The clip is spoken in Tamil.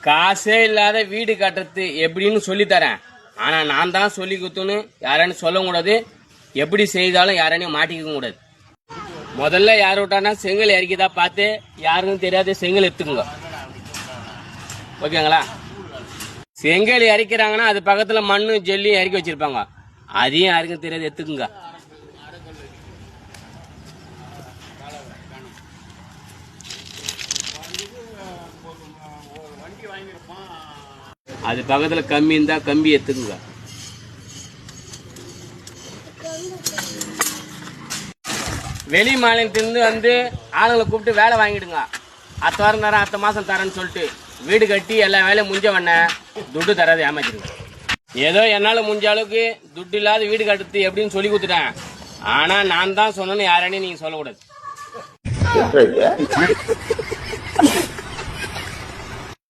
காசே இல்லாத வீடு கட்டுறது எப்படின்னு சொல்லித்தரேன். ஆனா நான் தான் சொல்லி கொடுத்துன்னு யாரையும் சொல்ல கூடாது. எப்படி செய்தாலும் யாரையும் மாட்டிக்க கூடாது. முதல்ல யார் விட்டானா செங்கல் இறக்கிதா பார்த்து யாருக்கும் தெரியாத செங்கல் எடுத்துக்குங்க. ஓகேங்களா? செங்கல் இறக்கிறாங்கன்னா அது பக்கத்துல மண்ணு ஜெல்லி இறக்கி வச்சிருப்பாங்க. அதையும் யாருக்கும் தெரியாது, எடுத்துக்குங்க. அது பக்கத்துல கம்பி இருந்தா கம்பி எடுத்துக்குங்க. வெளி மாநிலத்திலிருந்து வந்து ஆளுங்களை கூப்பிட்டு வேலை வாங்கிடுங்க. அடுத்த வாரம் தரேன், அடுத்த மாசம் தரேன்னு சொல்லிட்டு வீடு கட்டி எல்லா வேலையும் முடிஞ்ச உடனே துட்டு தராது ஏமாச்சிருங்க. ஏதோ என்னால முடிஞ்ச அளவுக்கு துட்டு இல்லாத வீடு கட்டுறது எப்படின்னு சொல்லி கொடுத்துட்டேன். ஆனா நான் தான் சொன்னேன்னு யாரையும் நீங்க சொல்லக்கூடாது.